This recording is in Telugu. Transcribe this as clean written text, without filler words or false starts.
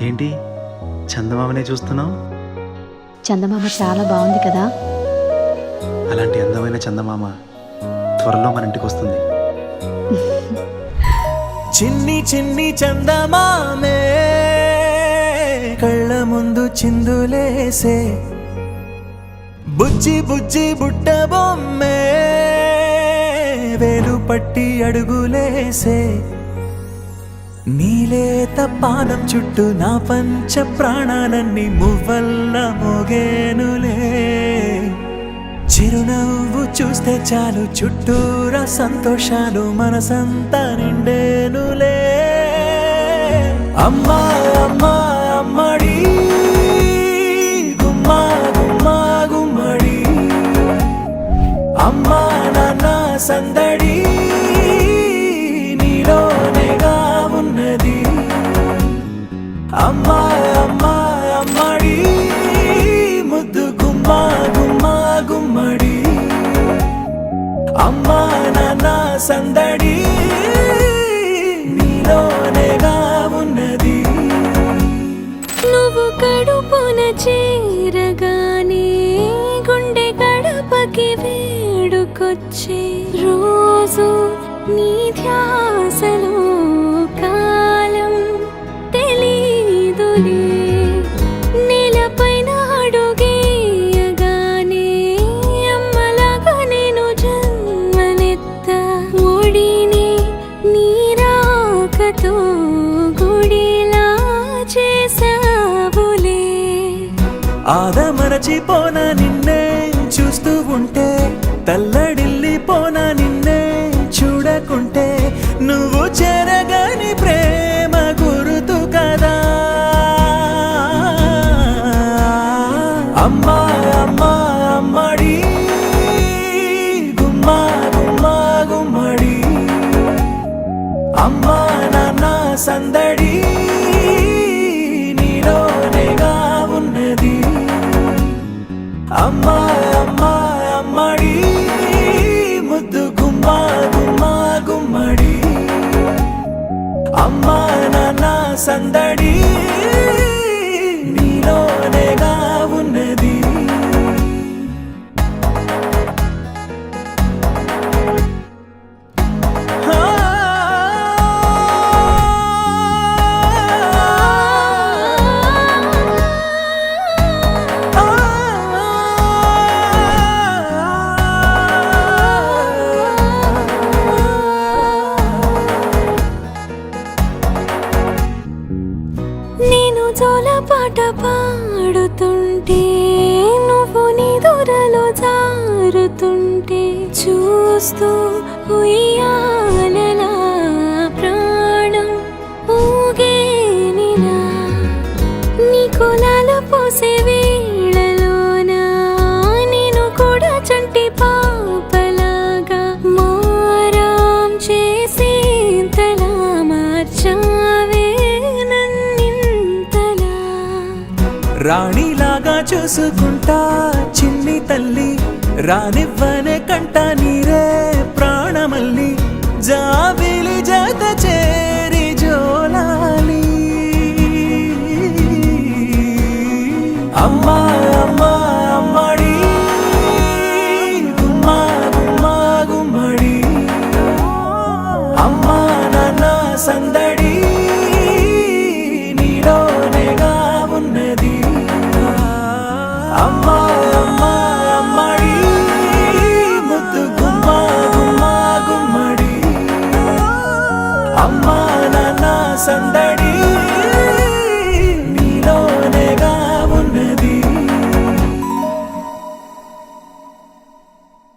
ఏంటి చందమామనే చూస్తున్నావు? చందమామ చాలా బాగుంది కదా. అలాంటి అందమైన చందమామ త్వరలో మన ఇంటికి వస్తుంది. చిన్ని చిన్ని చందమామే కళ్ళ ముందు చిందులేసే, బుజ్జి బుజ్జి బుట్ట బొమ్మే వేలు పట్టి అడుగులేసే, నీలేత పానం చుట్టూ నా పంచ ప్రాణాలన్నీ మువ్వల్ల మోగేనులే. చిరునవ్వు చూస్తే చాలు చుట్టూరా సంతోషాలు మనసంతా నిండేనులే. అమ్మా అమ్మా అమ్మడి గుమ్మా గుమ్మా గుమ్మడి, అమ్మా నాన్న సందడి నీలోనేగా ఉన్నది. అమ్మా అమ్మా అమ్మడి ముద్దు గుమ్మా గుమ్మా గుమ్మడి, అమ్మా నాన్న సందడి నీలోనేగా ఉన్నది. నువ్వు కడుపున చేరగానే గుండె గడపకి వేడుకొచ్చే రోజు నీ ధ్యాసలో కాలం తెలీదులే. నేలపైన అడుగేయగానే అమ్మలాగా నేను జన్మనెత్త, ఒడిని నీ రాకతో గుడిలా చేసావులే. ఆదమరచిపోన నిన్నే చూస్తూ ఉంటే, తల్లడిల్లిపోన నిన్నే చూడకుంటే, నువ్వు చెరగని ప్రేమ గురుతు కదా. అమ్మా అమ్మా అమ్మడి గుమ్మా గుమ్మా గుమ్మడి, అమ్మా నాన్న సందడి నీలోనేగా ఉన్నది. అమ్మా అమ్మా అమ్మడి ముద్దు గుమ్మా గుమ్మా గుమ్మడి, అమ్మా నాన్న సందడి నీలోనేగా ఉన్నది. నేను జోలపాట పాడుతుంటే, నువ్వు నీ దూరలో జారుతుంటే, చూస్తూ ఉయ్యాలలా ప్రాణం ఊగేనిలా. నీ కులాల పోసే వేళలోన నేను కూడా చంటి పాపలాగా మారాం చేసేంతలా మార్చావే నన్నింతలా. రాణిలాగా చూసుకుంటా చిన్ని తల్లి, రానివ్వనే కంట నీరే ప్రాణమల్లి, జాబిలి జత చేరి జోలాలి. అమ్మా అమ్మా అమ్మడి గుమ్మా గుమ్మా గుమ్మడి, అమ్మా నాన్న సందడి నీలోనేగా ఉన్నది. అమ్మా అమ్మా అమ్మడి ముద్దు గుమ్మా గుమ్మా గుమ్మడి, అమ్మా నాన్న సందడి